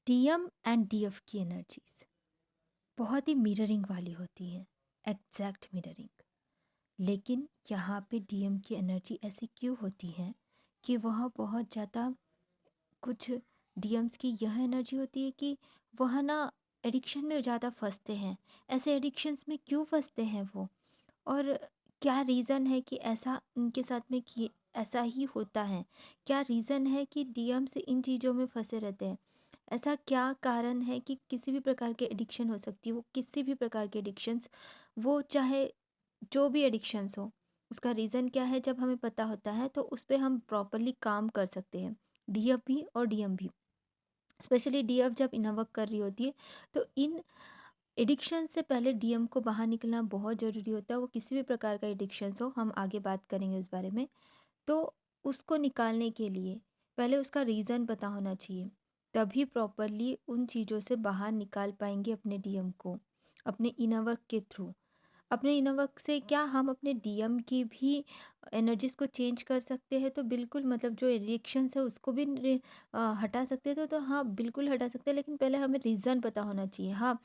DM and DF की energies बहुत ही mirroring वाली होती हैं, एग्जैक्ट मिररिंग। लेकिन यहाँ पे डीएम की एनर्जी ऐसी क्यों होती है कि वह बहुत ज़्यादा कुछ डीएम्स की यह एनर्जी होती है कि वह ना एडिक्शन में ज़्यादा फंसते हैं। ऐसे एडिक्शंस में क्यों फंसते हैं वो, और क्या रीज़न है कि ऐसा उनके साथ में कि ऐसा ही होता है? क्या रीज़न है कि डीएम्स इन चीज़ों में फंसे रहते हैं? ऐसा क्या कारण है कि किसी भी प्रकार के एडिक्शन हो सकती है, वो किसी भी प्रकार के एडिक्शंस, वो चाहे जो भी एडिक्शंस हो, उसका रीज़न क्या है जब हमें पता होता है तो उस पे हम प्रॉपरली काम कर सकते हैं। डीएफ भी और डीएम भी, स्पेशली डीएफ जब इनवर्क कर रही होती है तो इन एडिक्शन से पहले डीएम को बाहर निकलना बहुत ज़रूरी होता है। वो किसी भी प्रकार का एडिक्शंस हो, हम आगे बात करेंगे उस बारे में। तो उसको निकालने के लिए पहले उसका रीज़न पता होना चाहिए, तभी प्रॉपरली उन चीज़ों से बाहर निकाल पाएंगे अपने डीएम को, अपने इनर वर्क के थ्रू। अपने इनर वर्क से क्या हम अपने डीएम की भी एनर्जीज को चेंज कर सकते हैं? तो बिल्कुल, मतलब जो एडिक्शंस है उसको भी हटा सकते हैं। तो हाँ, बिल्कुल हटा सकते हैं, लेकिन पहले हमें रीज़न पता होना चाहिए। हाँ,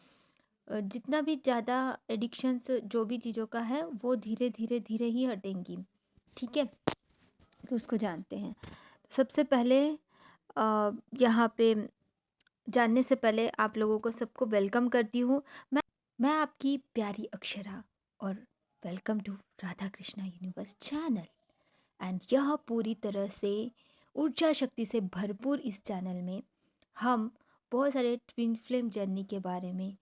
जितना भी ज़्यादा एडिक्शंस जो भी चीज़ों का है वो धीरे धीरे धीरे ही हटेंगी। ठीक है, तो उसको जानते हैं। सबसे पहले यहाँ पे जानने से पहले आप लोगों को सबको वेलकम करती हूँ। मैं आपकी प्यारी अक्षरा, और welcome to Radha Krishna universe channel. And यह पूरी तरह से ऊर्जा शक्ति से भरपूर इस चैनल में हम बहुत सारे ट्विन फ्लेम जर्नी के बारे में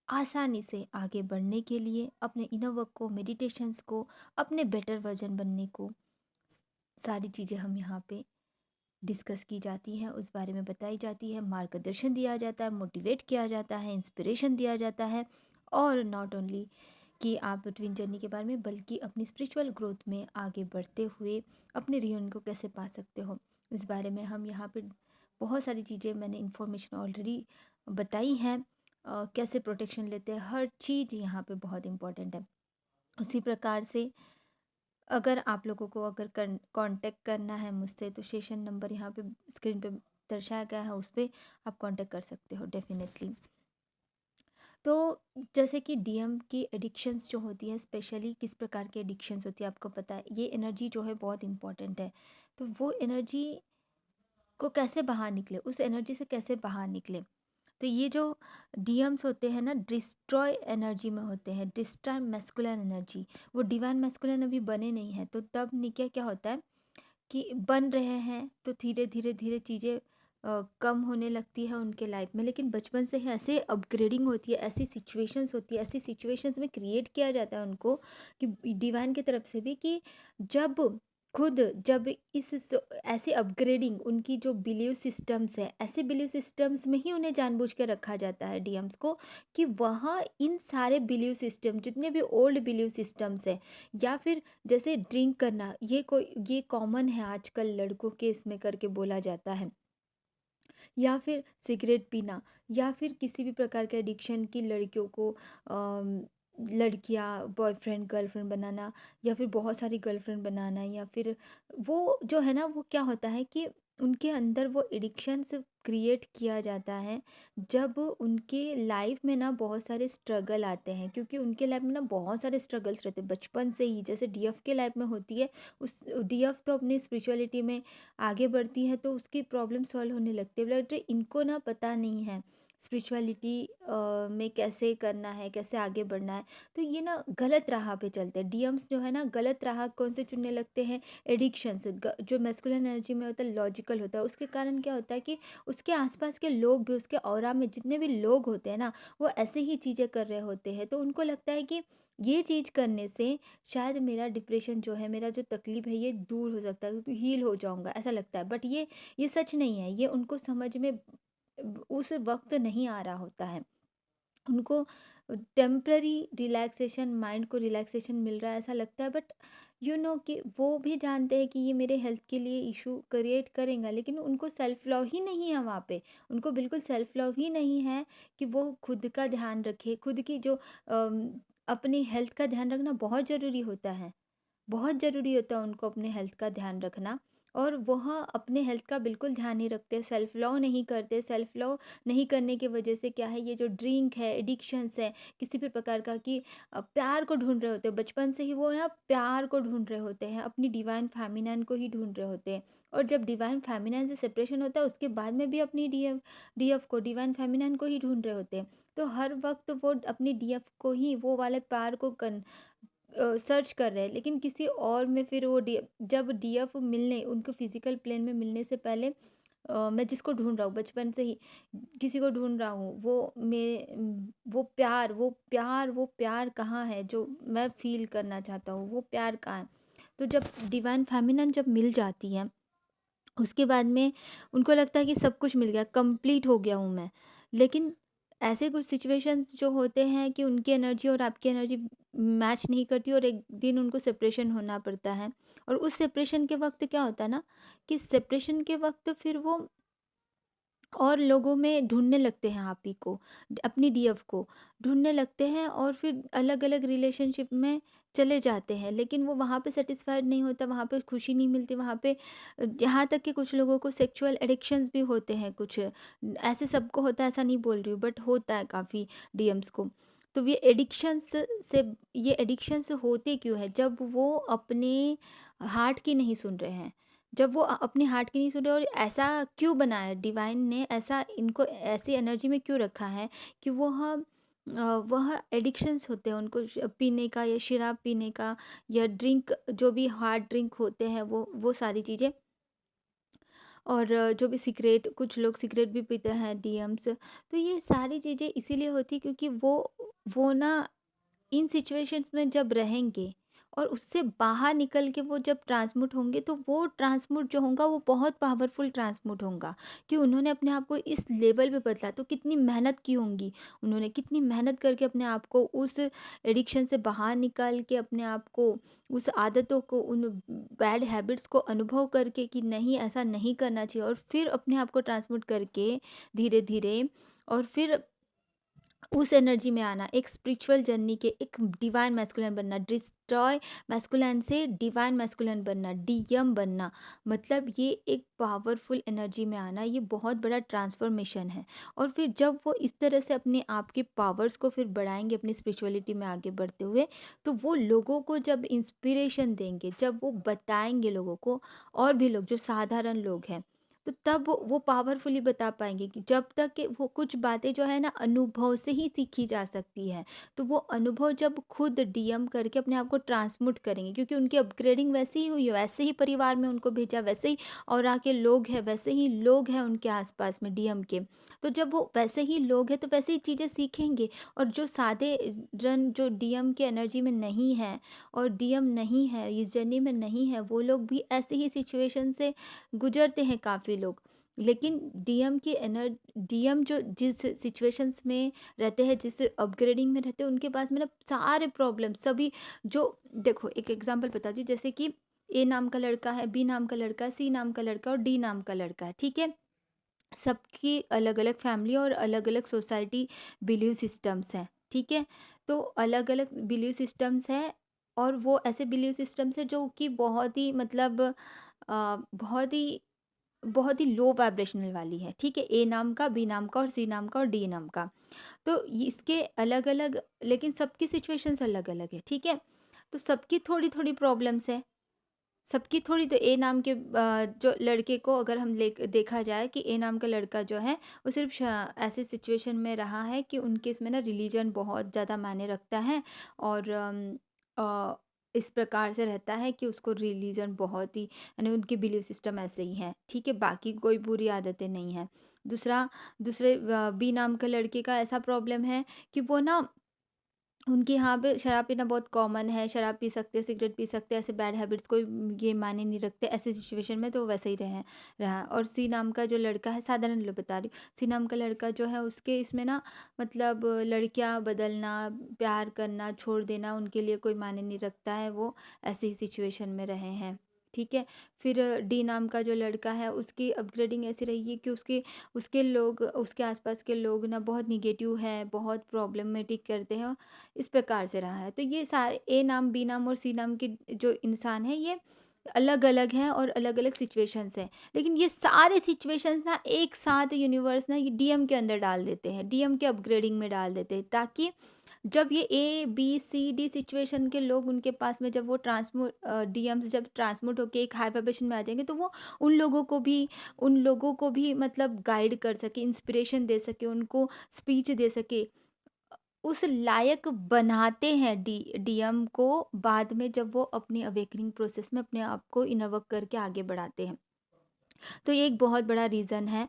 आसानी से आगे बढ़ने के लिए, अपने इनर वर्क को, मेडिटेशंस को, अपने बेटर वर्जन बनने को, सारी चीज़ें हम यहाँ पे डिस्कस की जाती हैं, उस बारे में बताई जाती है, मार्गदर्शन दिया जाता है, मोटिवेट किया जाता है, इंस्पिरेशन दिया जाता है। और नॉट ओनली कि आप ट्विन जर्नी के बारे में, बल्कि अपनी स्पिरिचुअल ग्रोथ में आगे बढ़ते हुए अपने रियून को कैसे पा सकते हो, इस बारे में हम यहाँ पे बहुत सारी चीज़ें, मैंने इन्फॉर्मेशन ऑलरेडी बताई हैं। कैसे प्रोटेक्शन लेते हैं, हर चीज़ यहाँ पे बहुत इंपॉर्टेंट है। उसी प्रकार से अगर आप लोगों को अगर कांटेक्ट करना है मुझसे, तो सेशन नंबर यहाँ पे स्क्रीन पे दर्शाया गया है, उस पे आप कांटेक्ट कर सकते हो डेफिनेटली। तो जैसे कि डीएम की एडिक्शंस जो होती है, स्पेशली किस प्रकार की एडिक्शंस होती है आपको पता है, ये एनर्जी जो है बहुत इंपॉर्टेंट है। तो वो एनर्जी को कैसे बाहर निकले, उस एनर्जी से कैसे बाहर निकले? तो ये जो डीएम्स होते हैं ना, डिस्ट्रॉय एनर्जी में होते हैं, डिस्ट्रॉय मैस्कुलिन एनर्जी। वो डिवाइन मैस्कुलिन अभी बने नहीं है, तो तब क्या क्या होता है कि बन रहे हैं तो धीरे धीरे धीरे चीज़ें कम होने लगती है उनके लाइफ में। लेकिन बचपन से ही ऐसे अपग्रेडिंग होती है, ऐसी सिचुएशंस होती है, ऐसी सिचुएशंस में क्रिएट किया जाता है उनको कि डिवाइन की तरफ से भी, कि जब खुद जब ऐसे अपग्रेडिंग उनकी जो बिलीव सिस्टम्स है, ऐसे बिलीव सिस्टम्स में ही उन्हें जानबूझ के रखा जाता है डीएम्स को, कि वहाँ इन सारे बिलीव सिस्टम, जितने भी ओल्ड बिलीव सिस्टम्स है, या फिर जैसे ड्रिंक करना, ये कॉमन है आजकल लड़कों के इसमें करके बोला जाता है, या फिर सिगरेट पीना, या फिर किसी भी प्रकार के एडिक्शन की लड़कियों को लड़कियां बॉयफ्रेंड गर्लफ्रेंड बनाना, या फिर बहुत सारी गर्लफ्रेंड बनाना, या फिर वो जो है ना, वो क्या होता है कि उनके अंदर वो एडिक्शंस क्रिएट किया जाता है जब उनके लाइफ में ना बहुत सारे स्ट्रगल आते हैं, क्योंकि उनके लाइफ में ना बहुत सारे स्ट्रगल्स रहते हैं बचपन से ही, जैसे डीएफ के लाइफ में होती है। उस डीएफ तो अपनी स्पिरिचुअलिटी में आगे बढ़ती है तो उसकी प्रॉब्लम सॉल्व होने लगती है, बट इनको ना पता नहीं है स्पिरिचुअलिटी में कैसे करना है, कैसे आगे बढ़ना है। तो ये ना गलत राह पे चलते हैं डीएम्स, जो है ना गलत राह कौन से चुनने लगते हैं, एडिक्शन से। जो मैस्कुलिन एनर्जी में होता है लॉजिकल होता है, उसके कारण क्या होता है कि उसके आसपास के लोग भी, उसके ऑरा में जितने भी लोग होते हैं ना, वो ऐसे ही चीज़ें कर रहे होते हैं, तो उनको लगता है कि ये चीज़ करने से शायद मेरा डिप्रेशन जो है, मेरा जो तकलीफ है, ये दूर हो सकता है, हील हो जाऊंगा, ऐसा लगता है। बट ये सच नहीं है, ये उनको समझ में उस वक्त नहीं आ रहा होता है। उनको टेम्पररी रिलैक्सेशन, माइंड को रिलैक्सेशन मिल रहा है ऐसा लगता है, बट कि वो भी जानते हैं कि ये मेरे हेल्थ के लिए इशू क्रिएट करेगा, लेकिन उनको सेल्फ लव ही नहीं है वहाँ पे। उनको बिल्कुल सेल्फ लव ही नहीं है कि वो खुद का ध्यान रखे, खुद की जो अपनी हेल्थ का ध्यान रखना बहुत ज़रूरी होता है। बहुत ज़रूरी होता है उनको अपने हेल्थ का ध्यान रखना। और वह अपने हेल्थ का बिल्कुल ध्यान नहीं रखते, सेल्फ लव नहीं करते। सेल्फ लव नहीं करने की वजह से क्या है, ये जो ड्रिंक है, एडिक्शंस है किसी भी प्रकार का, कि प्यार को ढूँढ रहे होते हैं। बचपन से ही वो ना प्यार को ढूँढ रहे होते हैं, अपनी डिवाइन फेमिनिन को ही ढूँढ रहे होते हैं। और जब डिवाइन फेमिनिन से सेपरेशन होता है, उसके बाद में भी अपनी डीएफ को, डिवाइन फेमिनिन को ही ढूँढ रहे होते हैं। तो हर वक़्त वो अपनी डीएफ को ही, वो वाले प्यार को सर्च कर रहे हैं, लेकिन किसी और में फिर वो जब डीएफ मिलने, उनको फिजिकल प्लेन में मिलने से पहले मैं जिसको ढूंढ रहा हूँ बचपन से ही, किसी को ढूंढ रहा हूँ, वो प्यार कहाँ है जो मैं फील करना चाहता हूँ, वो प्यार कहाँ है। तो जब डिवाइन फेमिनन जब मिल जाती है, उसके बाद में उनको लगता है कि सब कुछ मिल गया, कंप्लीट हो गया हूँ मैं। लेकिन ऐसे कुछ सिचुएशंस जो होते हैं कि उनकी एनर्जी और आपकी एनर्जी मैच नहीं करती, और एक दिन उनको सेपरेशन होना पड़ता है। और उस सेपरेशन के वक़्त क्या होता है ना, कि सेपरेशन के वक़्त फिर वो और लोगों में ढूँढने लगते हैं आप ही को, अपनी डीएफ को ढूँढने लगते हैं, और फिर अलग-अलग रिलेशनशिप में चले जाते हैं। लेकिन वो वहाँ पे सैटिस्फाइड नहीं होता, वहाँ पे खुशी नहीं मिलती, वहाँ पे यहाँ तक कि कुछ लोगों को सेक्सुअल एडिक्शंस भी होते हैं कुछ। ऐसे सबको होता है ऐसा नहीं बोल रही हूँ, बट होता है काफ़ी डीएम्स को। तो से ये एडिक्शंस होते क्यों हैं? जब वो अपने हार्ट की नहीं सुन रहे हैं। जब वो अपने हार्ट की नहीं सुन रहे, और ऐसा क्यों बनाया है डिवाइन ने, ऐसा इनको ऐसी एनर्जी में क्यों रखा है कि वह एडिक्शंस होते हैं उनको, पीने का या शराब पीने का, या ड्रिंक, जो भी हार्ड ड्रिंक होते हैं, वो सारी चीज़ें। और जो भी सिगरेट, कुछ लोग सिगरेट भी पीते हैं, डीएम्स। तो ये सारी चीज़ें इसीलिए होती है क्योंकि वो ना इन सिचुएशंस में जब रहेंगे, और उससे बाहर निकल के वो जब ट्रांसमुट होंगे, तो वो ट्रांसमुट जो होगा वो बहुत पावरफुल ट्रांसमुट होगा, कि उन्होंने अपने आप को इस लेवल पे बदला, तो कितनी मेहनत की होंगी, उन्होंने कितनी मेहनत करके अपने आप को उस एडिक्शन से बाहर निकाल के, अपने आप को उस आदतों को, उन बैड हैबिट्स को अनुभव करके कि नहीं ऐसा नहीं करना चाहिए, और फिर अपने आप को ट्रांसमुट करके धीरे धीरे, और फिर उस एनर्जी में आना, एक स्पिरिचुअल जर्नी के, एक डिवाइन मैस्कुलिन बनना, डिस्ट्रॉय मैस्कुलिन से डिवाइन मैस्कुलिन बनना, डीएम बनना, मतलब ये एक पावरफुल एनर्जी में आना, ये बहुत बड़ा ट्रांसफॉर्मेशन है। और फिर जब वो इस तरह से अपने आप के पावर्स को फिर बढ़ाएंगे अपनी स्पिरिचुअलिटी में आगे बढ़ते हुए, तो वो लोगों को जब इंस्पिरेशन देंगे, जब वो बताएंगे लोगों को, और भी लोग जो साधारण लोग हैं, तो तब वो पावरफुली बता पाएँगे, कि जब तक कि वो कुछ बातें जो है ना अनुभव से ही सीखी जा सकती है। तो वो अनुभव जब खुद डीएम करके अपने आप को ट्रांसमुट करेंगे, क्योंकि उनकी अपग्रेडिंग वैसे ही हुई है, वैसे ही परिवार में उनको भेजा, वैसे ही ऑरा के लोग हैं, वैसे ही लोग हैं उनके आस-पास में डीएम के। तो जब वो वैसे ही लोग हैं, तो वैसे ही चीज़ें सीखेंगे। और जो सादे रन जो डीएम के एनर्जी में नहीं है, और डीएम नहीं है, इस जर्नी में नहीं है, वो लोग भी ऐसे ही सिचुएशन से गुजरते हैं काफ़ी लोग। लेकिन डीएम जो जिस सिचुएशंस में रहते हैं, जिस अपग्रेडिंग में रहते हैं, उनके पास में ना सारे प्रॉब्लम सभी, जो देखो एक एग्जांपल बता दी, जैसे कि ए नाम का लड़का है, बी नाम का लड़का है, सी नाम का लड़का और डी नाम का लड़का है, ठीक है? सबकी अलग-अलग फैमिली और अलग-अलग सोसाइटी बिलीव सिस्टम्स हैं, ठीक है? तो अलग-अलग बिलीव सिस्टम्स हैं, और वो ऐसे बिलीव सिस्टम्स हैं जो कि बहुत ही मतलब बहुत ही लो वाइब्रेशनल वाली है, ठीक है? ए नाम का, बी नाम का और सी नाम का और डी नाम का। तो इसके अलग-अलग, लेकिन सबकी सिचुएशंस अलग-अलग है, ठीक है? तो सबकी थोड़ी-थोड़ी प्रॉब्लम्स है। सबकी थोड़ी, तो ए नाम के जो लड़के को अगर हम देखा जाए, कि ए नाम का लड़का जो है, वो सिर्फ़ ऐसे सिचुएशन में रहा है कि उनके इसमें ना रिलीजन बहुत ज़्यादा मायने रखता है, और अ, इस प्रकार से रहता है कि उसको रिलीजन बहुत ही, यानी उनके बिलीव सिस्टम ऐसे ही हैं, ठीक है? बाकी कोई बुरी आदतें नहीं हैं। दूसरे बी नाम के लड़के का ऐसा प्रॉब्लम है कि वो ना, उनके यहाँ पे शराब पीना बहुत कॉमन है, शराब पी सकते हैं, सिगरेट पी सकते हैं, ऐसे बैड हैबिट्स कोई ये मायने नहीं रखते, ऐसे सिचुएशन में तो वो वैसे ही रहा। और सी नाम का जो लड़का है, साधारण लो बता रही हूँ, सी नाम का लड़का जो है, उसके इसमें ना मतलब लड़कियाँ बदलना, प्यार करना, छोड़ देना, उनके लिए कोई मायने नहीं रखता है, वो ऐसे ही सिचुएशन में रहे हैं, ठीक है? फिर डी नाम का जो लड़का है, उसकी अपग्रेडिंग ऐसी रही है कि उसके लोग, उसके आसपास के लोग ना बहुत निगेटिव हैं, बहुत प्रॉब्लमेटिक करते हैं, इस प्रकार से रहा है। तो ये सारे ए नाम, बी नाम और सी नाम के जो इंसान हैं, ये अलग-अलग हैं और अलग-अलग सिचुएशंस हैं। लेकिन ये सारे सिचुएशंस ना एक साथ यूनिवर्स ना ये डीएम के अंदर डाल देते हैं, डीएम के अपग्रेडिंग में डाल देते हैं, ताकि जब ये ए, बी, सी, डी सिचुएशन के लोग उनके पास में जब वो डीएम्स जब ट्रांसम्यूट होके एक हाई वाइब्रेशन में आ जाएँगे, तो वो उन लोगों को भी मतलब गाइड कर सके, इंस्पिरेशन दे सके, उनको स्पीच दे सके। उस लायक बनाते हैं डीएम को बाद में, जब वो अपनी अवेकनिंग प्रोसेस में अपने आप को इनर वर्क करके आगे बढ़ाते हैं। तो ये एक बहुत बड़ा रीज़न है।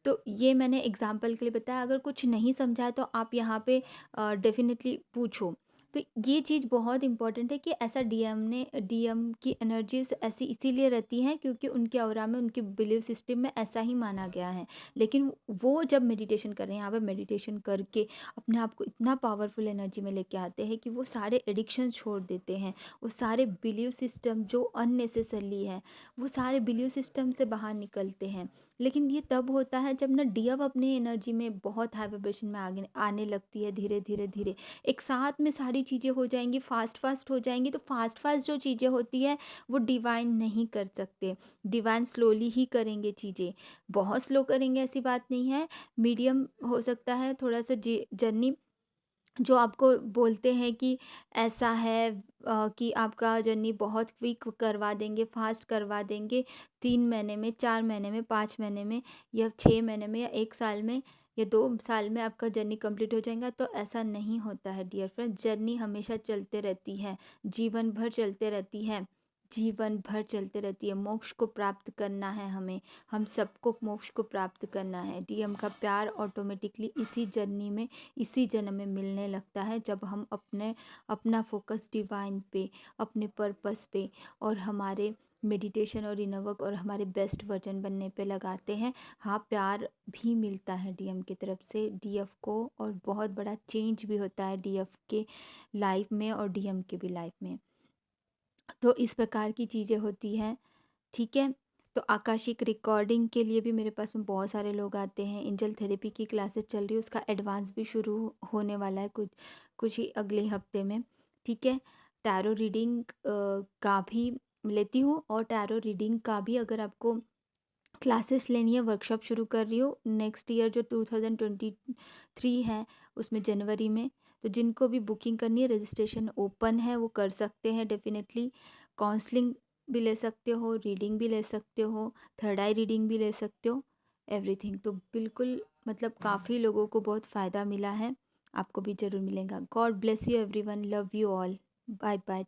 तो ये मैंने एग्जाम्पल के लिए बताया, अगर कुछ नहीं समझा है तो आप यहाँ पे डेफ़िनेटली पूछो। तो ये चीज़ बहुत इम्पोर्टेंट है कि ऐसा डीएम की एनर्जीज़ ऐसी इसीलिए रहती हैं क्योंकि उनके ऑरा में, उनके बिलीव सिस्टम में ऐसा ही माना गया है। लेकिन वो जब मेडिटेशन कर रहे हैं, यहाँ पे मेडिटेशन करके अपने आप को इतना पावरफुल एनर्जी में लेके आते हैं कि वो सारे एडिक्शन छोड़ देते हैं। वो सारे बिलीव सिस्टम जो अननेसेसरली है, वो सारे बिलीव सिस्टम से बाहर निकलते हैं। लेकिन ये तब होता है जब ना डीएफ अपनी एनर्जी में बहुत हाई वाइब्रेशन में आगे आने लगती है, धीरे धीरे धीरे एक साथ में सारी चीज़ें हो जाएंगी, फास्ट फास्ट हो जाएंगी। तो फास्ट फास्ट जो चीज़ें होती है वो डिवाइन नहीं कर सकते, डिवाइन स्लोली ही करेंगे चीज़ें। बहुत स्लो करेंगे ऐसी बात नहीं है, मीडियम हो सकता है थोड़ा सा जर्नी, जो आपको बोलते हैं कि ऐसा है कि आपका जर्नी बहुत क्विक करवा देंगे, फास्ट करवा देंगे, 3 महीने में, 4 महीने में, 5 महीने में, या 6 महीने में, या 1 साल में, या 2 साल में आपका जर्नी कंप्लीट हो जाएगा। तो ऐसा नहीं होता है डियर फ्रेंड, जर्नी हमेशा चलते रहती है, जीवन भर चलते रहती है, जीवन भर चलते रहती है। मोक्ष को प्राप्त करना है हमें, हम सबको मोक्ष को प्राप्त करना है। डीएम का प्यार ऑटोमेटिकली इसी जर्नी में, इसी जन्म में मिलने लगता है, जब हम अपना फोकस डिवाइन पे, अपने पर्पस पे, और हमारे मेडिटेशन और इनर वर्क और हमारे बेस्ट वर्जन बनने पे लगाते हैं। हाँ, प्यार भी मिलता है डीएम की तरफ से डीएफ को, और बहुत बड़ा चेंज भी होता है डीएफ के लाइफ में और डीएम के भी लाइफ में। तो इस प्रकार की चीज़ें होती हैं, ठीक है। तो आकाशिक रिकॉर्डिंग के लिए भी मेरे पास में बहुत सारे लोग आते हैं। एंजल थेरेपी की क्लासेस चल रही है, उसका एडवांस भी शुरू होने वाला है कुछ कुछ ही अगले हफ्ते में, ठीक है। टैरो रीडिंग का भी लेती हूँ, और टैरो रीडिंग का भी अगर आपको क्लासेस लेनी है, वर्कशॉप शुरू कर रही हूँ नेक्स्ट ईयर जो 2023 है, उसमें जनवरी में। तो जिनको भी बुकिंग करनी है, रजिस्ट्रेशन ओपन है, वो कर सकते हैं डेफिनेटली। काउंसलिंग भी ले सकते हो, रीडिंग भी ले सकते हो, थर्ड आई रीडिंग भी ले सकते हो, एवरीथिंग। तो बिल्कुल मतलब काफ़ी लोगों को बहुत फ़ायदा मिला है, आपको भी ज़रूर मिलेगा। God bless you everyone, love you all, bye bye.